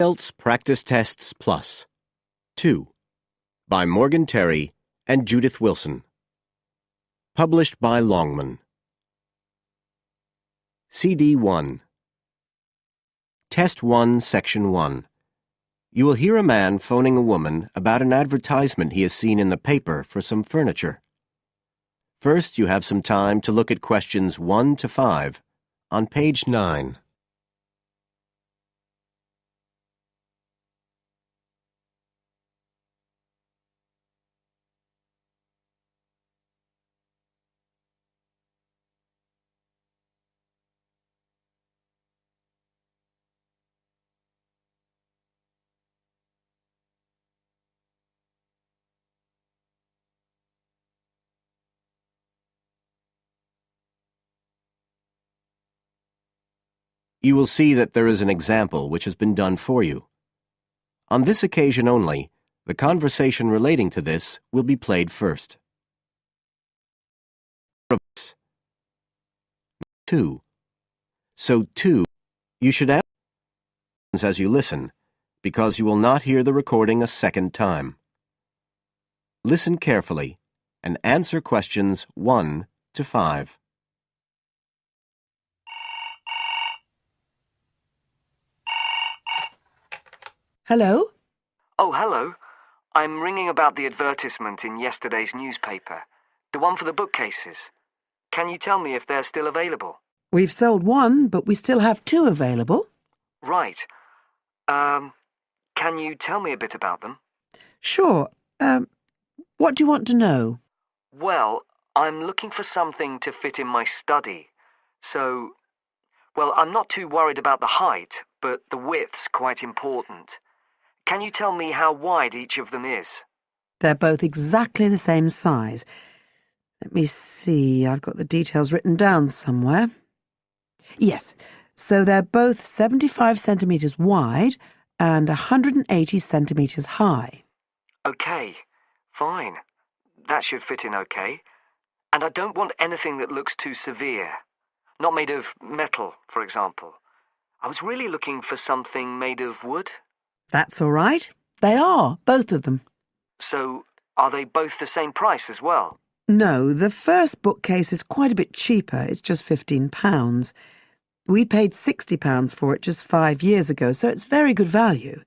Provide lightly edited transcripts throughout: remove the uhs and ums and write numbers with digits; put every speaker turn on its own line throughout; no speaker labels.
IELTS Practice Tests Plus 2 by Morgan Terry and Judith Wilson. Published by Longman. CD 1. Test 1, Section 1. You will hear a man phoning a woman about an advertisement he has seen in the paper for some furniture. First, you have some time to look at questions 1 to 5 on page 9. You will see that there is an example which has been done for you. On this occasion only, the conversation relating to this will be played first. 2. So 2, you should answer as you listen, because you will not hear the recording a second time. Listen carefully and answer questions 1 to 5.
Hello?
Oh, hello. I'm ringing about the advertisement in yesterday's newspaper. The one for the bookcases. Can you tell me if they're still available?
We've sold one, but we still have 2 available.
Right. Can you tell me a bit about them?
Sure. What do you want to know?
Well, I'm looking for something to fit in my study. Well, I'm not too worried about the height, but the width's quite important. Can you tell me how wide each of them is?
They're both exactly the same size. Let me see, I've got the details written down somewhere. Yes, so they're both 75 centimetres wide and 180 centimetres high.
Okay, fine. That should fit in okay. And I don't want anything that looks too severe. Not made of metal, for example. I was really looking for something made of wood.
That's all right. They are, both of them.
So, are they both the same price as well?
No, the first bookcase is quite a bit cheaper. It's just £15. We paid £60 for it just 5 years ago, so it's very good value.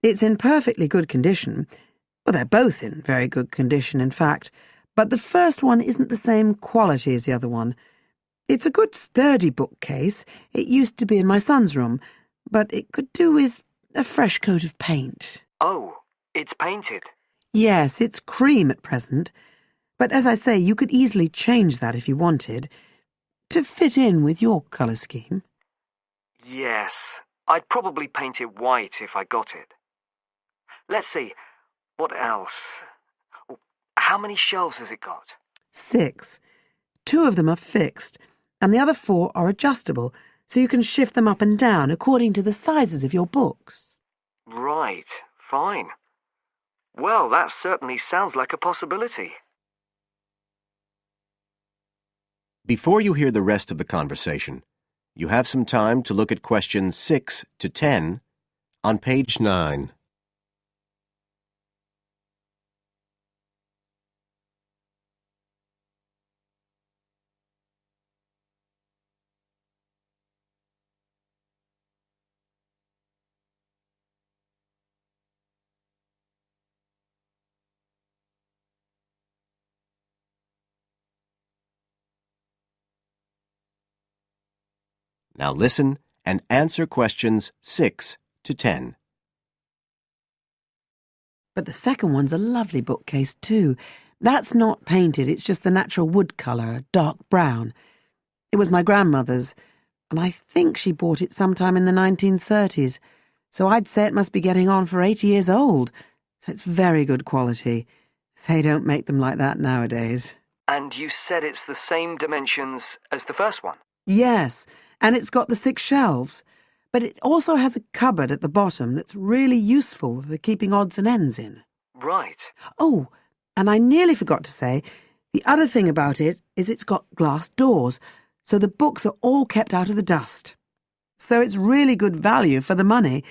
It's in perfectly good condition. Well, they're both in very good condition, in fact. But the first one isn't the same quality as the other one. It's a good, sturdy bookcase. It used to be in my son's room, but it could do with a fresh coat of paint.
Oh, it's painted?
Yes, it's cream at present. But as I say, you could easily change that if you wanted, to fit in with your colour scheme.
Yes, I'd probably paint it white if I got it. Let's see, what else? How many shelves has it got?
6. 2 of them are fixed, and the other 4 are adjustable, so you can shift them up and down according to the sizes of your books.
Right, fine. Well, that certainly sounds like a possibility.
Before you hear the rest of the conversation, you have some time to look at questions 6 to 10 on page 9. Now listen and answer questions 6 to 10.
But the second one's a lovely bookcase too. That's not painted, it's just the natural wood colour, dark brown. It was my grandmother's, and I think she bought it sometime in the 1930s, so I'd say it must be getting on for 80 years old. So it's very good quality. They don't make them like that nowadays.
And you said it's the same dimensions as the first one?
Yes, and it's got the 6 shelves, but it also has a cupboard at the bottom that's really useful for keeping odds and ends in.
Right.
Oh, and I nearly forgot to say, the other thing about it is it's got glass doors, so the books are all kept out of the dust. So it's really good value for the money.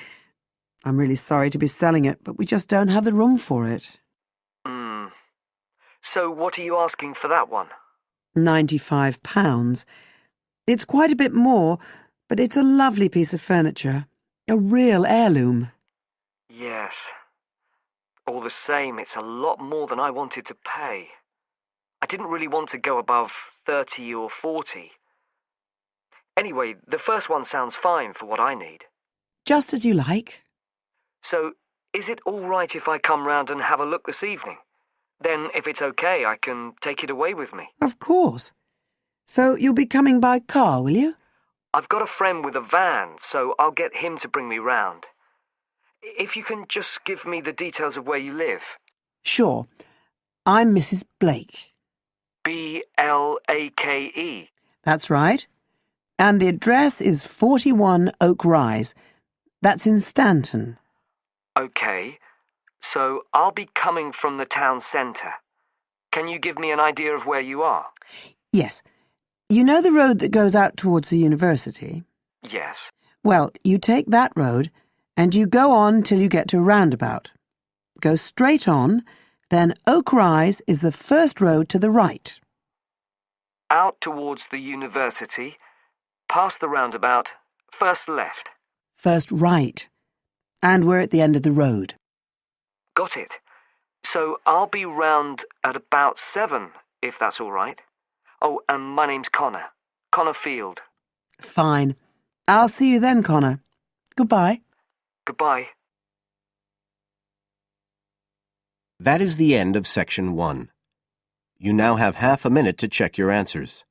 I'm really sorry to be selling it, but we just don't have the room for it.
So what are you asking for that one?
£95. It's quite a bit more, but it's a lovely piece of furniture. A real heirloom.
Yes. All the same, it's a lot more than I wanted to pay. I didn't really want to go above 30 or 40. Anyway, the first one sounds fine for what I need.
Just as you like.
So, is it all right if I come round and have a look this evening? Then, if it's okay, I can take it away with me.
Of course. So you'll be coming by car, will you?
I've got a friend with a van, so I'll get him to bring me round. If you can just give me the details of where you live.
Sure. I'm Mrs. Blake.
Blake.
That's right. And the address is 41 Oak Rise. That's in Stanton.
Okay, so I'll be coming from the town centre. Can you give me an idea of where you are?
Yes. You know the road that goes out towards the university?
Yes.
Well, you take that road and you go on till you get to a roundabout. Go straight on, then Oak Rise is the first road to the right.
Out towards the university, past the roundabout, first left.
First right. And we're at the end of the road.
Got it. So I'll be round at about 7, if that's all right. Oh, and my name's Connor. Connor Field.
Fine. I'll see you then, Connor. Goodbye.
Goodbye.
That is the end of section 1. You now have half a minute to check your answers.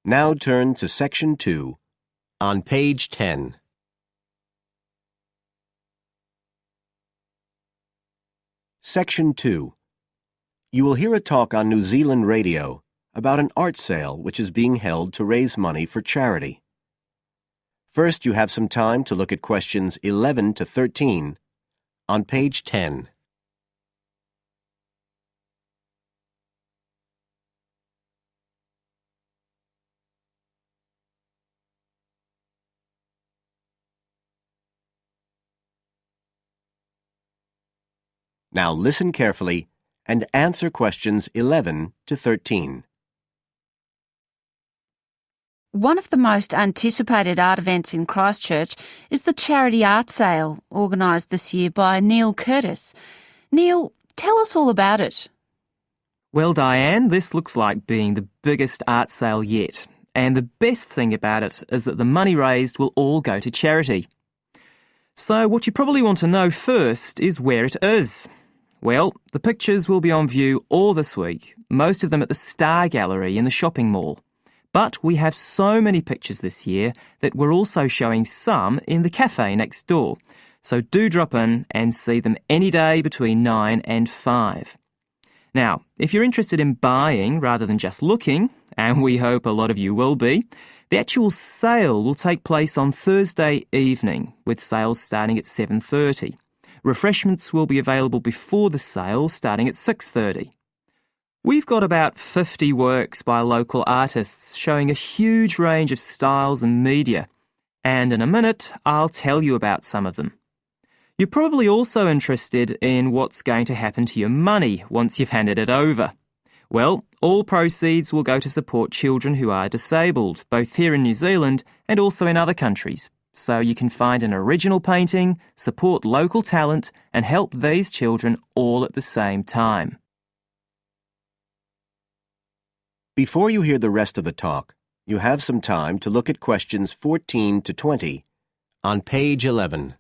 Now turn to section 2, on page 10. Section 2. You will hear a talk on New Zealand radio about an art sale which is being held to raise money for charity. First, you have some time to look at questions 11 to 13 on page 10. Now listen carefully and answer questions 11 to 13.
One of the most anticipated art events in Christchurch is the charity art sale organised this year by Neil Curtis. Neil, tell us all about it.
Well, Diane, this looks like being the biggest art sale yet. And the best thing about it is that the money raised will all go to charity. So what you probably want to know first is where it is. Well, the pictures will be on view all this week, most of them at the Star Gallery in the shopping mall. But we have so many pictures this year that we're also showing some in the cafe next door. So do drop in and see them any day between 9 and 5. Now, if you're interested in buying rather than just looking, and we hope a lot of you will be, the actual sale will take place on Thursday evening, with sales starting at 7:30. Refreshments will be available before the sale, starting at 6:30. We've got about 50 works by local artists showing a huge range of styles and media, and in a minute I'll tell you about some of them. You're probably also interested in what's going to happen to your money once you've handed it over. Well, all proceeds will go to support children who are disabled, both here in New Zealand and also in other countries. So you can find an original painting, support local talent, and help these children all at the same time.
Before you hear the rest of the talk, you have some time to look at questions 14 to 20 on page 11.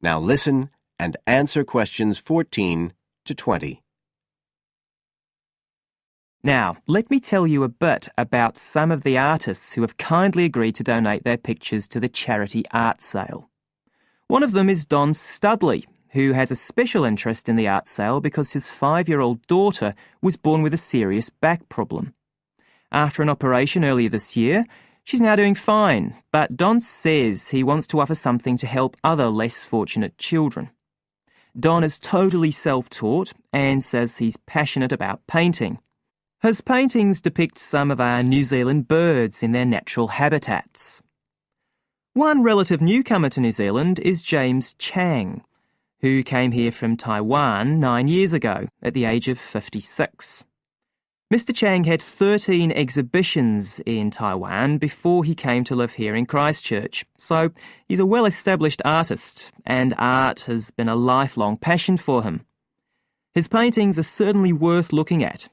Now listen and answer questions 14 to 20.
Now, let me tell you a bit about some of the artists who have kindly agreed to donate their pictures to the charity art sale. One of them is Don Studley, who has a special interest in the art sale because his 5-year-old daughter was born with a serious back problem. After an operation earlier this year, she's now doing fine, but Don says he wants to offer something to help other less fortunate children. Don is totally self-taught and says he's passionate about painting. His paintings depict some of our New Zealand birds in their natural habitats. One relative newcomer to New Zealand is James Chang, who came here from Taiwan 9 years ago at the age of 56. Mr. Chang had 13 exhibitions in Taiwan before he came to live here in Christchurch, so he's a well-established artist, and art has been a lifelong passion for him. His paintings are certainly worth looking at.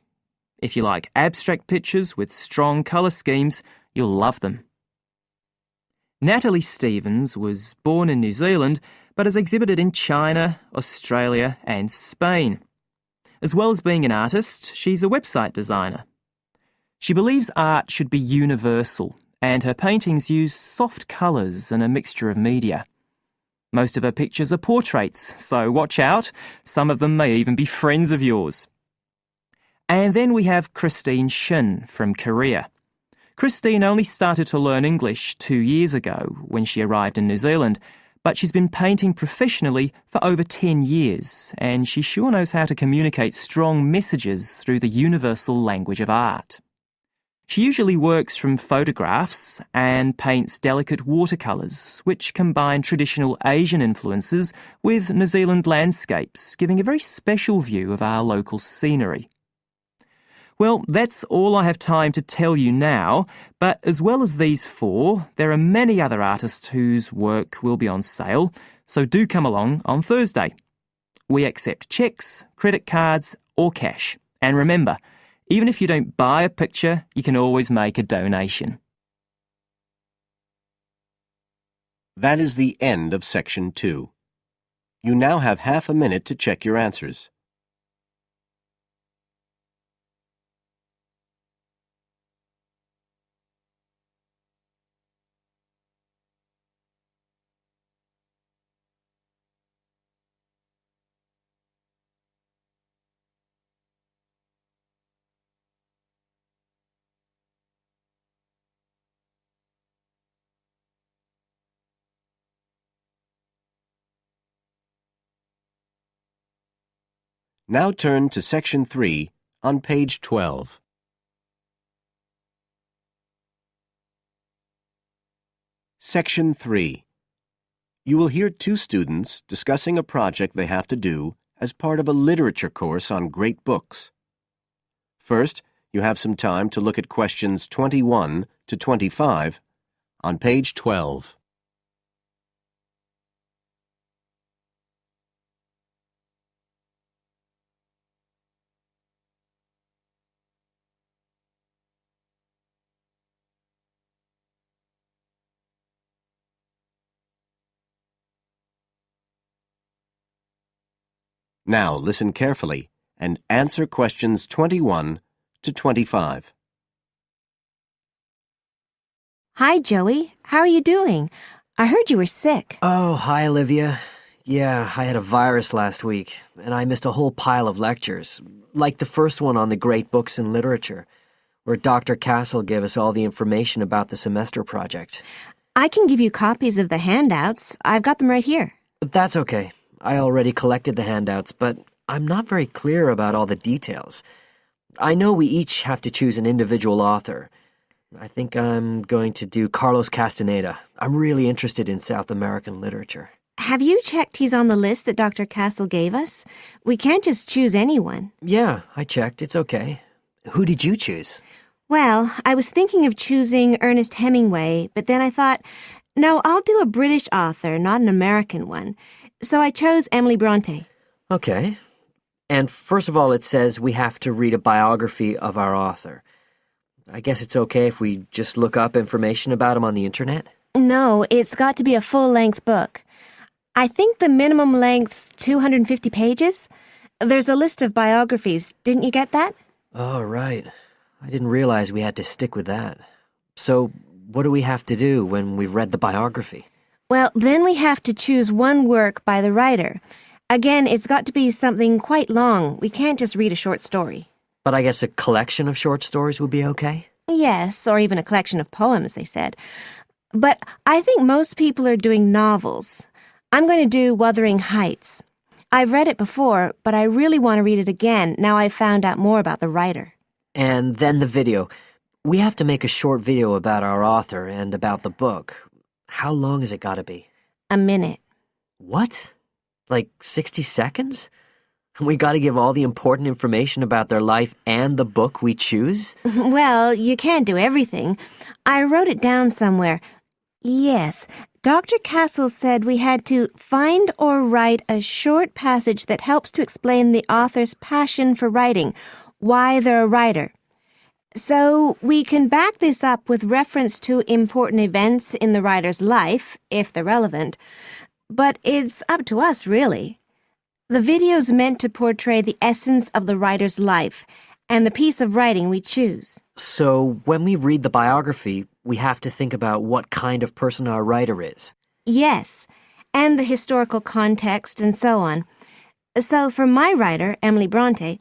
If you like abstract pictures with strong colour schemes, you'll love them. Natalie Stevens was born in New Zealand, but has exhibited in China, Australia and Spain. As well as being an artist, she's a website designer. She believes art should be universal, and her paintings use soft colours and a mixture of media. Most of her pictures are portraits, so watch out, some of them may even be friends of yours. And then we have Christine Shin from Korea. Christine only started to learn English 2 years ago when she arrived in New Zealand, but she's been painting professionally for over 10 years, and she sure knows how to communicate strong messages through the universal language of art. She usually works from photographs and paints delicate watercolours, which combine traditional Asian influences with New Zealand landscapes, giving a very special view of our local scenery. Well, that's all I have time to tell you now, but as well as these 4, there are many other artists whose work will be on sale, so do come along on Thursday. We accept cheques, credit cards or cash. And remember, even if you don't buy a picture, you can always make a donation.
That is the end of section 2. You now have half a minute to check your answers. Now turn to section 3 on page 12. Section 3. You will hear 2 students discussing a project they have to do as part of a literature course on great books. First, you have some time to look at questions 21 to 25 on page 12. Now listen carefully and answer questions 21 to 25.
Hi, Joey. How are you doing? I heard you were sick.
Oh, hi, Olivia. Yeah, I had a virus last week, and I missed a whole pile of lectures, like the first one on the great books in literature, where Dr. Castle gave us all the information about the semester project.
I can give you copies of the handouts. I've got them right here.
That's okay. I already collected the handouts, but I'm not very clear about all the details. I know we each have to choose an individual author. I think I'm going to do Carlos Castaneda. I'm really interested in South American literature.
Have you checked he's on the list that Dr. Castle gave us? We can't just choose anyone.
Yeah, I checked. It's okay. Who did you choose?
Well, I was thinking of choosing Ernest Hemingway, but then I thought, no, I'll do a British author, not an American one. So I chose Emily Bronte.
Okay. And first of all, it says we have to read a biography of our author. I guess it's okay if we just look up information about him on the internet?
No, it's got to be a full-length book. I think the minimum length's 250 pages. There's a list of biographies. Didn't you get that?
Oh, right. I didn't realize we had to stick with that. So, what do we have to do when we've read the biography?
Well, then we have to choose one work by the writer. Again, it's got to be something quite long. We can't just read a short story.
But I guess a collection of short stories would be okay?
Yes, or even a collection of poems, they said. But I think most people are doing novels. I'm going to do Wuthering Heights. I've read it before, but I really want to read it again now I've found out more about the writer.
And then the video. We have to make a short video about our author and about the book. How long has it got to be?
A minute.
What? Like 60 seconds? We got to give all the important information about their life and the book we choose?
Well, you can't do everything. I wrote it down somewhere. Yes, Dr. Castle said we had to find or write a short passage that helps to explain the author's passion for writing, why they're a writer. So we can back this up with reference to important events in the writer's life, if they're relevant. But it's up to us, really. The video's meant to portray the essence of the writer's life and the piece of writing we choose.
So when we read the biography, we have to think about what kind of person our writer is.
Yes, and the historical context and so on. So for my writer, Emily Bronte,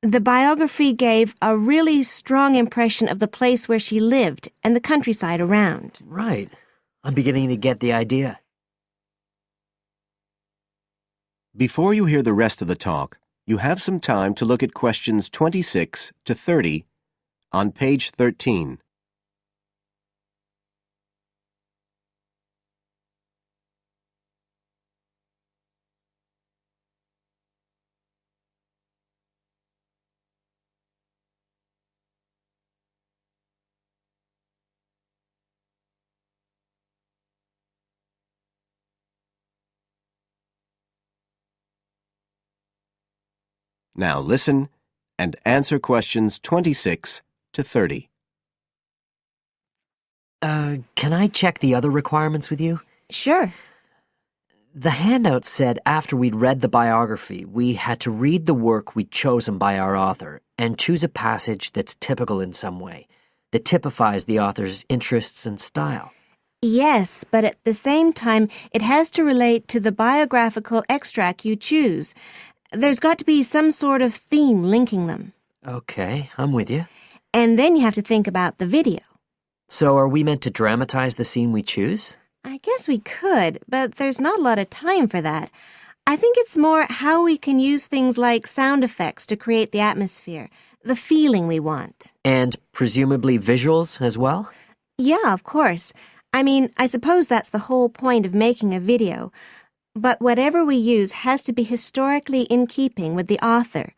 the biography gave a really strong impression of the place where she lived and the countryside around.
Right. I'm beginning to get the idea.
Before you hear the rest of the talk, you have some time to look at questions 26 to 30 on page 13. Now listen and answer questions 26 to 30.
Can I check the other requirements with you?
Sure.
The handout said after we'd read the biography, we had to read the work we'd chosen by our author and choose a passage that's typical in some way, that typifies the author's interests and style.
Yes, but at the same time, it has to relate to the biographical extract you choose. There's got to be some sort of theme linking them.
Okay, I'm with you.
And then you have to think about the video.
So are we meant to dramatize the scene we choose?
I guess we could, but there's not a lot of time for that. I think it's more how we can use things like sound effects to create the atmosphere, the feeling we want.
And presumably visuals as well?
Yeah, of course. I mean, I suppose that's the whole point of making a video. But whatever we use has to be historically in keeping with the author.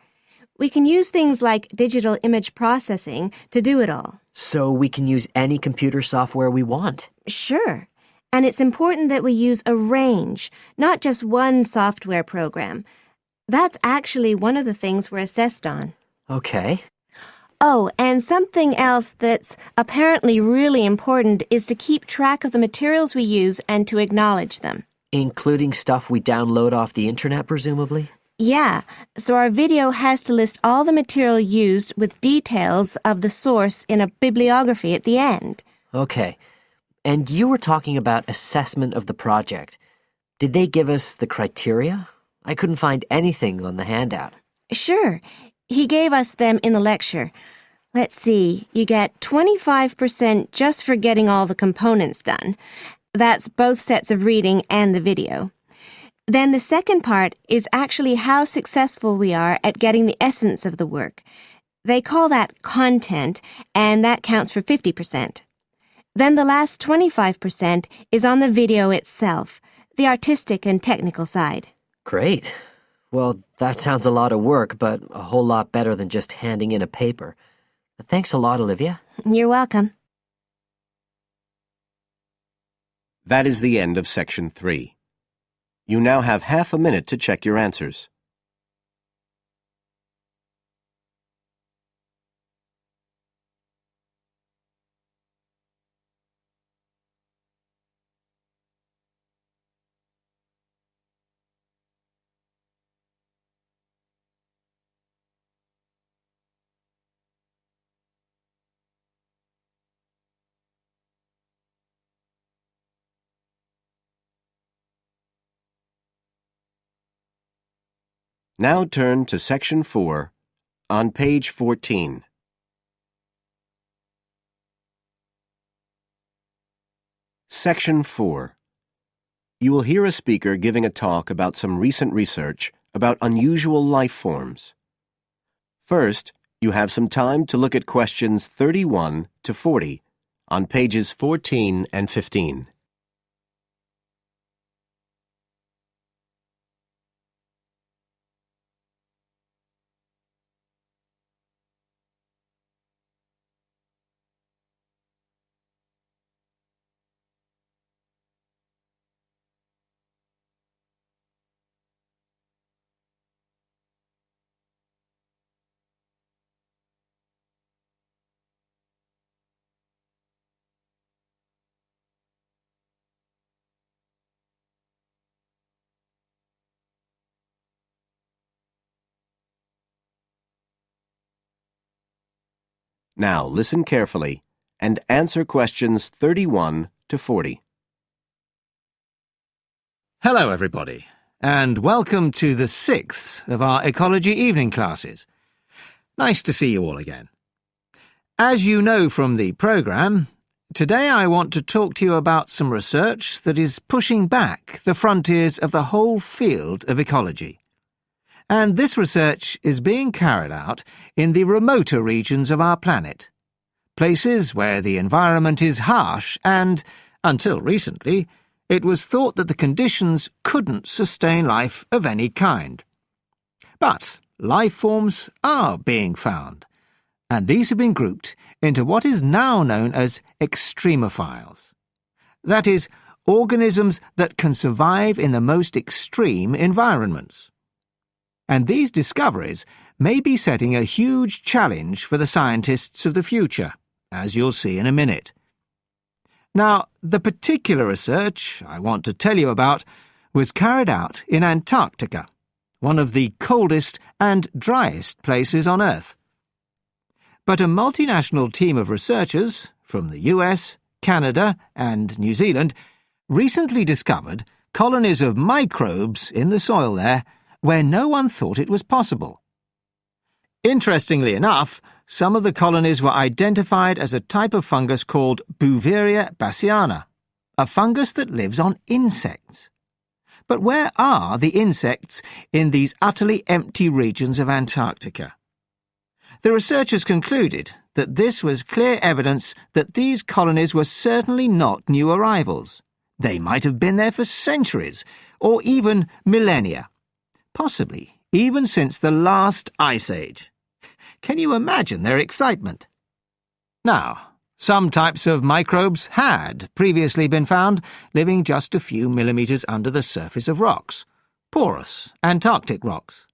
We can use things like digital image processing to do it all.
So we can use any computer software we want?
Sure. And it's important that we use a range, not just one software program. That's actually one of the things we're assessed on.
Okay.
Oh, and something else that's apparently really important is to keep track of the materials we use and to acknowledge them.
Including stuff we download off the internet, presumably?
Yeah, so our video has to list all the material used with details of the source in a bibliography at the end.
Okay. And you were talking about assessment of the project. Did they give us the criteria? I couldn't find anything on the handout.
Sure, he gave us them in the lecture. Let's see, you get 25% just for getting all the components done. That's both sets of reading and the video. Then the second part is actually how successful we are at getting the essence of the work. They call that content, and that counts for 50%. Then the last 25% is on the video itself, the artistic and technical side.
Great. Well, that sounds a lot of work, but a whole lot better than just handing in a paper. Thanks a lot, Olivia.
You're welcome.
That is the end of Section 3. You now have half a minute to check your answers. Now turn to Section 4 on page 14. Section 4. You will hear a speaker giving a talk about some recent research about unusual life forms. First, you have some time to look at questions 31 to 40 on pages 14 and 15. Now listen carefully and answer questions 31 to 40.
Hello, everybody, and welcome to the 6th of our ecology evening classes. Nice to see you all again. As you know from the programme, today I want to talk to you about some research that is pushing back the frontiers of the whole field of ecology. And this research is being carried out in the remoter regions of our planet, places where the environment is harsh and, until recently, it was thought that the conditions couldn't sustain life of any kind. But life forms are being found, and these have been grouped into what is now known as extremophiles. That is, organisms that can survive in the most extreme environments. And these discoveries may be setting a huge challenge for the scientists of the future, as you'll see in a minute. Now, the particular research I want to tell you about was carried out in Antarctica, one of the coldest and driest places on Earth. But a multinational team of researchers from the US, Canada, and New Zealand recently discovered colonies of microbes in the soil there where no one thought it was possible. Interestingly enough, some of the colonies were identified as a type of fungus called Bouveria bassiana, a fungus that lives on insects. But where are the insects in these utterly empty regions of Antarctica? The researchers concluded that this was clear evidence that these colonies were certainly not new arrivals. They might have been there for centuries, or even millennia. Possibly even since the last ice age. Can you imagine their excitement? Now, some types of microbes had previously been found living just a few millimetres under the surface of rocks, porous Antarctic rocks.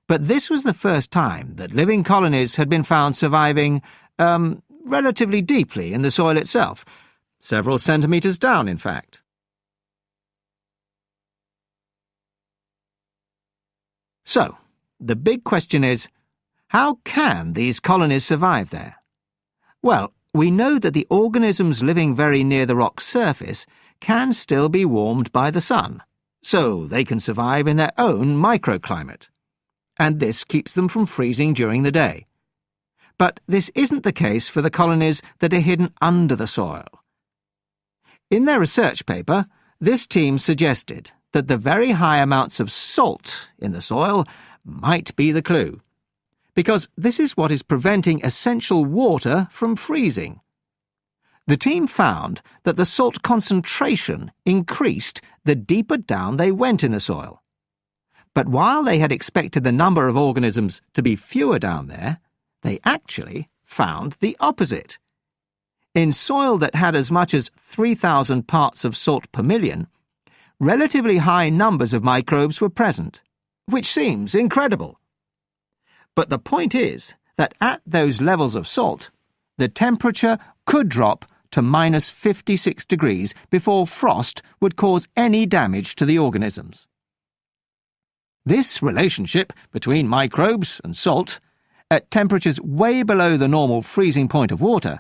But this was the first time that living colonies had been found surviving, relatively deeply in the soil itself, several centimetres down, in fact. So, the big question is, how can these colonies survive there? Well, we know that the organisms living very near the rock's surface can still be warmed by the sun, so they can survive in their own microclimate. And this keeps them from freezing during the day. But this isn't the case for the colonies that are hidden under the soil. In their research paper, this team suggested that the very high amounts of salt in the soil might be the clue, because this is what is preventing essential water from freezing. The team found that the salt concentration increased the deeper down they went in the soil. But while they had expected the number of organisms to be fewer down there, they actually found the opposite. In soil that had as much as 3,000 parts of salt per million, relatively high numbers of microbes were present, which seems incredible. But the point is that at those levels of salt, the temperature could drop to minus 56 degrees before frost would cause any damage to the organisms. This relationship between microbes and salt, at temperatures way below the normal freezing point of water,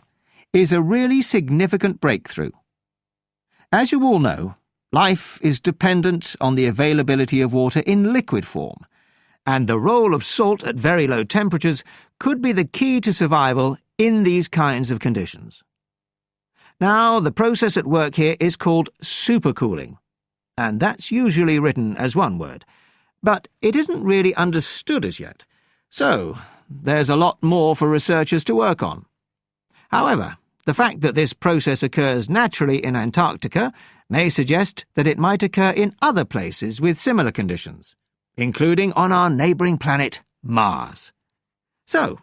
is a really significant breakthrough. As you all know, life is dependent on the availability of water in liquid form, and the role of salt at very low temperatures could be the key to survival in these kinds of conditions. Now, the process at work here is called supercooling, and that's usually written as one word, but it isn't really understood as yet, so there's a lot more for researchers to work on. However, the fact that this process occurs naturally in Antarctica may suggest that it might occur in other places with similar conditions, including on our neighbouring planet, Mars. So,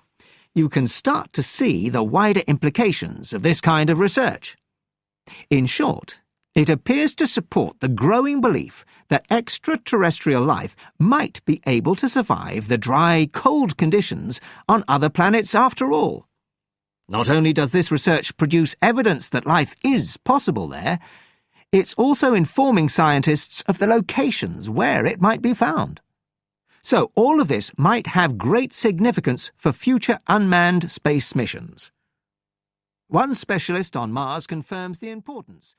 you can start to see the wider implications of this kind of research. In short, it appears to support the growing belief that extraterrestrial life might be able to survive the dry, cold conditions on other planets after all. Not only does this research produce evidence that life is possible there, it's also informing scientists of the locations where it might be found. So all of this might have great significance for future unmanned space missions. One specialist on Mars confirms the importance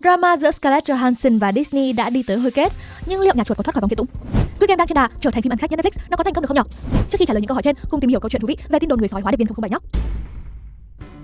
Drama giữa Scarlett Johansson và Disney đã đi tới hồi kết, nhưng liệu nhà chuột có thoát khỏi vòng kiện tụng? Squid Game đang trên đà trở thành phim ăn khách nhất Netflix, nó có thành công được không nhỉ? Trước khi trả lời những câu hỏi trên, cùng tìm hiểu câu chuyện thú vị về tin đồn người sói hóa điệp viên 007 nhé.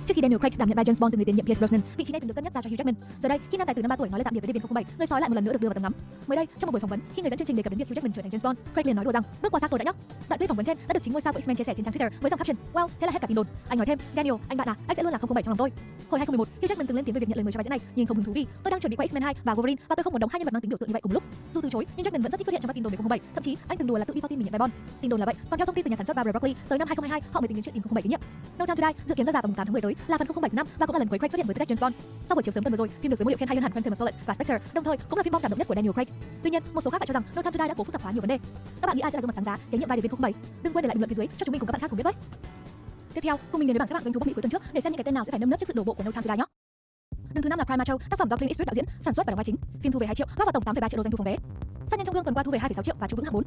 Trước khi Daniel Craig đảm nhận vai James Bond từ người tiền nhiệm Pierce Brosnan, vị trí này từng được cân nhắc giao cho Hugh Jackman. Giờ đây, khi nam tài tử năm 3 tuổi nói lời tạm biệt với điệp viên 007, người sói lại một lần nữa được đưa vào tầm ngắm. Mới đây, trong một buổi phỏng vấn, khi người dẫn chương trình đề cập đến việc Hugh Jackman trở thành James Bond, Craig liền nói đùa rằng bước qua xác tôi đã nhóc. Đoạn clip phỏng vấn trên đã được chính ngôi sao của X-Men chia sẻ trên trang Twitter với dòng caption: "Wow, thế là hết cả tin đồn." Anh nói thêm: "Daniel, anh bạn à, anh sẽ luôn là 007 trong lòng tôi." Hồi 2011, Hugh Jackman từng lên tiếng về việc nhận lời mời cho vai diễn này, nhưng không hứng thú vì tôi đang chuẩn bị quay X-Men 2 và Wolverine và tôi không muốn đóng hai nhân vật mang tính biểu tượng như vậy cùng lúc. Dù từ chối, nhưng Jackman vẫn rất thích xuất hiện trong các tin đồn về 007, thậm chí anh từng đùa là tự đi tin mình nhận vai Bond. Tin đồn là vậy, còn theo thông tin từ nhà sản xuất Barbara Broccoli, tới năm 2022 họ mới tính đến chuyện tìm 007 tín nhiệm. No Time to Die dự kiến ra rạp vào 8 tháng 10 tới, là phần 007 năm và cũng là lần cuối Craig xuất hiện với tư cách James Bond. Sau buổi chiếu sớm tuần vừa rồi, phim được giới mô liệu khen hay hơn hẳn Quantum of Solace và Spectre, đồng thời cũng là phim bom cảm động nhất của Daniel Craig. Tuy nhiên, một số khác lại cho rằng No Time to Die đã cố phức tạp hóa nhiều vấn đề. Các bạn nghĩ ai sẽ là gương mặt sáng giá kế nhiệm vai điệp viên 007? Đừng quên để lại bình luận phía dưới cho chúng mình cùng các bạn khác cùng biết với. Tiếp theo, cùng mình đến với bảng xếp hạng doanh thu Bắc Mỹ cuối tuần trước để xem những cái tên nào sẽ phải nơm nớp trước sự đổ bộ của No Time to Die nhé. Đứng thứ 5 là Prime Macho, tác phẩm do Clint Eastwood đạo diễn, sản xuất và đóng vai chính. Phim thu về 2 triệu, góp vào tổng 8,3 triệu đô doanh thu phòng vé. Sát nhân trong gương tuần qua thu về 2,6 triệu và trụ vững hạng 4.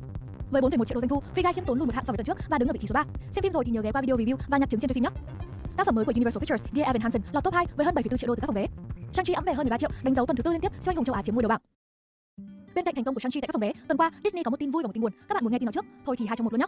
Với 4,1 triệu đô doanh thu, Free Guy khiêm tốn lùi một hạng so với tuần trước và đứng ở vị trí số 3. Xem phim rồi thì nhớ ghé qua video review và nhặt trứng trên phim nhé. Tác phẩm mới của Universal Pictures, Dear Evan Hansen, lọt top 2 với hơn 7,4 triệu đô từ các phòng vé. Shang-Chi ẵm về hơn 13 triệu, đánh dấu tuần thứ tư liên tiếp siêu anh hùng châu Á chiếm ngôi đầu bảng. Bên cạnh thành công của Shang-Chi tại các phòng vé, tuần qua Disney có một tin vui và một tin buồn. Các bạn muốn nghe tin nào trước? Thôi thì 2 trong 1 luôn nhé.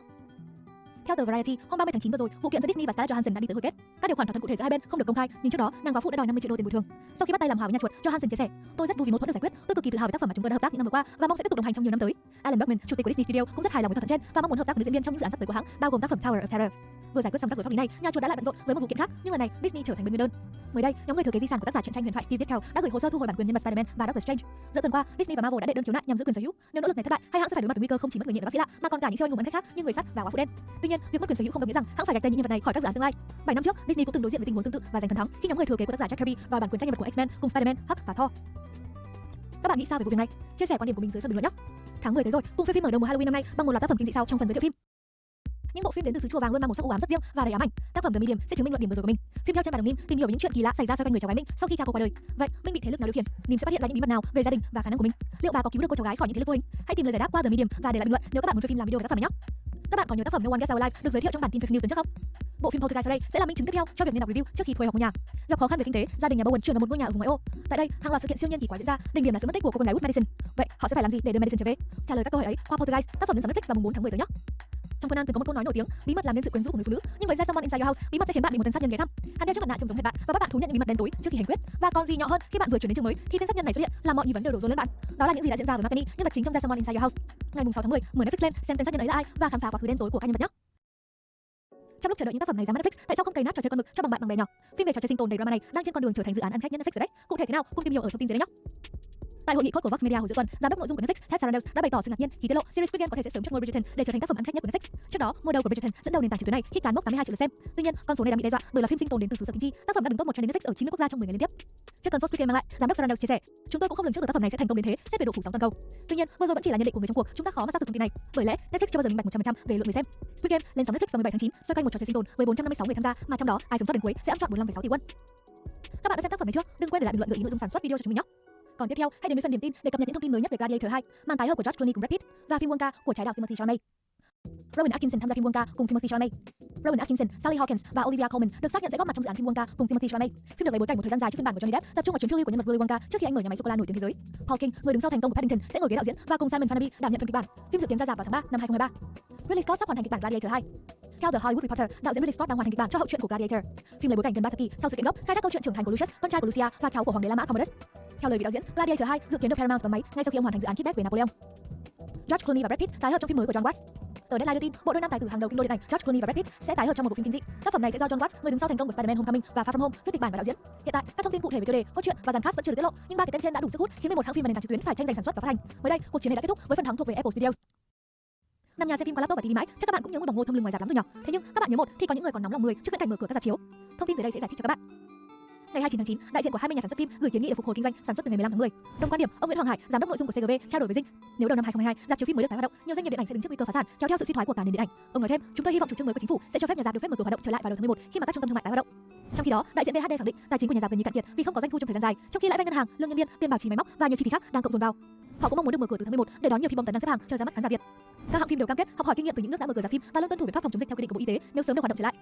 Theo tờ Variety, hôm 30 tháng 9 vừa rồi, vụ kiện giữa Disney và Scarlett Johansson đã đi tới hồi kết. Các điều khoản thỏa thuận cụ thể giữa hai bên không được công khai, nhưng trước đó, nàng góa phụ đã đòi 50 triệu đô tiền bồi thường. Sau khi bắt tay làm hòa với nhà chuột, Johansson chia sẻ: "Tôi rất vui vì mâu thuẫn được giải quyết. Tôi cực kỳ tự hào về tác phẩm mà chúng tôi đã hợp tác những năm vừa qua và mong sẽ tiếp tục đồng hành trong nhiều năm tới." Alan Bergman, chủ tịch của Disney Studio, cũng rất hài lòng với thỏa thuận trên và mong muốn hợp tác với nữ diễn viên trong những dự án sắp tới của hãng, bao gồm tác phẩm Tower of Terror. Vừa giải quyết xong rắc rối pháp lý này, nhà chuột đã lại bận rộn với một vụ kiện khác, nhưng lần này Disney trở thành bên nguyên đơn. Mới đây, nhóm người thừa kế di sản của tác giả truyện tranh huyền thoại Steve Ditko đã gửi hồ sơ thu hồi bản quyền nhân vật Spider-Man và Doctor Strange. Giữa tuần qua, Disney và Marvel đã đệ đơn khiếu nại nhằm giữ quyền sở hữu. Nếu nỗ lực này thất bại, hai hãng sẽ phải đối mặt với nguy cơ không chỉ mất người nhện và bác sĩ lạ, mà còn cả những siêu anh hùng ăn khách khác như người sắt và quả phụ đen. Tuy nhiên, việc mất quyền sở hữu không đồng nghĩa rằng hãng phải gạch tên những nhân vật này khỏi các dự án tương lai. 7 năm trước, Disney cũng từng đối diện với tình huống tương tự và giành phần thắng khi nhóm người thừa kế của tác giả Jack Kirby đòi bản quyền các nhân vật của X-Men cùng Spider-Man, Hulk và Thor. Các bạn nghĩ sao về vụ việc này? Chia sẻ quan điểm của mình dưới phần bình luận nhé. Tháng 10 tới rồi, cùng phim mở đầu mùa Halloween năm nay bằng một loạt tác phẩm kinh dị sau trong phần giới thiệu phim. Những bộ phim đến từ xứ chùa vàng luôn mang một sắc u ám rất riêng và đầy ám ảnh. Tác phẩm The Medium sẽ chứng minh luận điểm vừa rồi của mình. Phim theo chân bản Nim tìm hiểu những chuyện kỳ lạ xảy ra xoay quanh người cháu gái Minh sau khi cha cô qua đời. Vậy Minh bị thế lực nào điều khiển? Nim sẽ phát hiện ra những bí mật nào về gia đình và khả năng của mình? Liệu bà có cứu được cô cháu gái khỏi những thế lực vô hình? Hãy tìm lời giải đáp qua The Medium và để lại bình luận nếu các bạn muốn phim làm video về tác phẩm này nhé. Các bạn có nhớ tác phẩm No One Gets Out Alive được giới thiệu trong bản tin Fake News tuần trước không? Bộ phim Poltergeist sau đây sẽ là minh chứng tiếp theo cho việc nên đọc review trước khi thuê hoặc mua nhà. Gặp khó khăn về kinh tế, gia đình nhà Bowen chuyển vào một ngôi nhà ở vùng ngoại ô. Tại đây, hàng loạt sự kiện siêu nhiên kỳ quái diễn ra, đỉnh điểm là sự mất tích của cô con gái út Madison. Vậy họ sẽ phải làm gì để đưa Madison trở về? Trả lời các câu hỏi ấy qua Poltergeist, tác phẩm lên sóng Netflix vào mùng 4 tháng 10 tới nhé. Trong Conan từng có một câu nói nổi tiếng, bí mật làm nên sự quyến rũ của người phụ nữ, nhưng với Someone Inside Your House, bí mật sẽ khiến bạn bị một tên sát nhân ghé thăm. Hắn đeo trước mặt nạ trông giống hệt bạn và bắt bạn thú nhận những bí mật đen tối trước khi hành quyết. Và còn gì nhỏ hơn, khi bạn vừa chuyển đến trường mới thì tên sát nhân này xuất hiện, làm mọi nghi vấn đều đổ dồn lên bạn. Đó là những gì đã diễn ra với McKinney, nhân vật chính trong Someone Inside Your House. Ngày 6 tháng 10, mở Netflix lên xem tên sát nhân ấy là ai và khám phá quá khứ đen tối của các nhân vật nhé. Trong lúc chờ đợi những tác phẩm này ra mắt Netflix, tại sao không cày nát trò chơi con mực cho bằng bạn bằng bè nhỏ? Phim về trò chơi sinh tồn đầy drama này đang trên con đường trở thành dự án ăn khách nhất Netflix rồi đấy. Cụ thể thế nào? Cùng tìm hiểu ở thông tin dưới đây nhé. Tại hội nghị code của Vox Media hồi giữa tuần, giám đốc nội dung của Netflix, Ted Sarandos đã bày tỏ sự ngạc nhiên khi tiết lộ series Squid Game có thể sẽ sớm trước ngôi Bridgerton để trở thành tác phẩm ăn khách nhất của Netflix. Trước đó, mùa đầu của Bridgerton dẫn đầu nền tảng trực tuyến này khi cán mốc 82 triệu lượt xem. Tuy nhiên, con số này đang bị đe dọa bởi loạt phim sinh tồn đến từ xứ sở Kim Chi. Tác phẩm đã đứng top 1 trending Netflix ở 90 quốc gia trong 10 ngày liên tiếp. Trước tần số Squid Game mang lại, giám đốc Sarandos chia sẻ: "Chúng tôi cũng không lường trước được tác phẩm này sẽ thành công đến thế, xét về độ phủ sóng toàn cầu. Tuy nhiên, vừa rồi vẫn chỉ là nhận định của người trong cuộc, chúng ta khó mà xác thực thông tin này. Bởi lẽ Netflix chưa bao giờ minh bạch 100% về lượng người xem." Squid Game lên sóng Netflix vào 17 tháng 9, xoay quanh một trò chơi sinh tồn với 456 người tham gia, mà trong đó ai sống sót đến cuối sẽ ăn chọn 45,6 tỷ won. Các bạn đã xem tác phẩm này chưa? Đừng quên để lại bình luận gợi ý nội dung sản xuất video cho chúng mình nhé. Còn tiếp theo, hãy đến với phần điểm tin để cập nhật những thông tin mới nhất về Gladiator 2, màn tái hợp của George Clooney cùng Brad Pitt và phim Wonka của trái đào Timothée Chalamet. Rowan Atkinson tham gia phim Wonka cùng Timothée Chalamet. Rowan Atkinson, Sally Hawkins và Olivia Colman được xác nhận sẽ góp mặt trong dự án phim Wonka cùng Timothée Chalamet. Phim được lấy bối cảnh một thời gian dài trước phiên bản của Johnny Depp, tập trung vào chuyến phiêu lưu của nhân vật Willy Wonka trước khi anh mở nhà máy sô cô la nổi tiếng thế giới. Paul King, người đứng sau thành công của Paddington, sẽ ngồi ghế đạo diễn và cùng Simon Fanaby đảm nhận phần kịch bản. Phim dự kiến ra rạp vào tháng 3 năm 2023. Ridley Scott sắp hoàn thành kịch bản Gladiator 2. Theo The Hollywood Reporter, đạo diễn Ridley Scott đang hoàn thành kịch bản cho hậu truyện của Gladiator. Phim lấy bối cảnh gần 3 thập kỷ sau sự kiện gốc, khai thác câu chuyện trưởng thành của Lucius, con trai của Lucia và cháu của hoàng đế La Mã Commodus. Theo lời vị đạo diễn, Gladiator 2 dự kiến được Paramount bấm máy ngay sau khi ông hoàn thành dự án Kit về Napoleon. George Clooney và Brad Pitt tái hợp trong phim mới của John Watts. Tờ Deadline đưa tin, bộ đôi nam tài tử hàng đầu kinh đô điện ảnh George Clooney và Brad Pitt sẽ tái hợp trong một bộ phim kinh dị. Tác phẩm này sẽ do John Watts, người đứng sau thành công của Spider-Man Homecoming và Far From Home, viết kịch bản và đạo diễn. Hiện tại, các thông tin cụ thể về tiêu đề, câu chuyện và dàn cast vẫn chưa được tiết lộ, nhưng ba cái tên trên đã đủ sức hút khiến 11 hãng phim và nền tảng trực tuyến phải tranh giành sản xuất và phát hành. Mới đây, cuộc chiến này đã kết thúc với phần thắng thuộc về Apple Studios. Năm nhà xem phim qua laptop và TV mãi, chắc các bạn cũng nhớ mùi bỏng ngô thơm lừng ngoài rạp lắm rồi nhỉ? Thế nhưng các bạn nhớ một thì có những người còn nóng lòng người trước viễn cảnh mở cửa các rạp chiếu. Thông tin dưới đây sẽ giải thích cho các bạn. Ngày 29 tháng 9, đại diện của 20 nhà sản xuất phim gửi kiến nghị để phục hồi kinh doanh sản xuất từ ngày 15 tháng 10. Đồng quan điểm, ông Nguyễn Hoàng Hải, giám đốc nội dung của CGV, trao đổi với Dinh, nếu đầu năm 2022 rạp chiếu phim mới được tái hoạt động, nhiều doanh nghiệp điện ảnh sẽ đứng trước nguy cơ phá sản, kéo theo sự suy thoái của cả nền điện ảnh. Ông nói thêm, chúng tôi hy vọng chủ trương mới của chính phủ sẽ cho phép nhà rạp được phép mở cửa hoạt động trở lại vào đầu tháng 11 khi mà các trung tâm thương mại tái hoạt động. Trong khi đó, đại diện BHD khẳng định tài chính của nhà rạp gần như cạn kiệt vì không có doanh thu trong thời gian dài, trong khi lãi vay ngân hàng, lương nhân viên, tiền bảo trì máy móc và nhiều chi phí khác đang cộng dồn vào. Họ cũng mong muốn được mở cửa từ tháng 11 để đón nhiều phim bom tấn đang xếp hàng chờ ra mắt khán giả Việt. Các hãng phim đều cam kết học hỏi kinh nghiệm từ những nước đã mở cửa rạp phim và luôn tuân thủ biện pháp phòng chống dịch theo quy định của Bộ Y tế nếu sớm được hoạt động trở lại.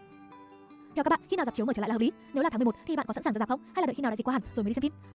Theo các bạn, khi nào rạp chiếu mở trở lại là hợp lý? Nếu là tháng 11 thì bạn có sẵn sàng ra rạp không? Hay là đợi khi nào đại dịch qua hẳn rồi mới đi xem phim?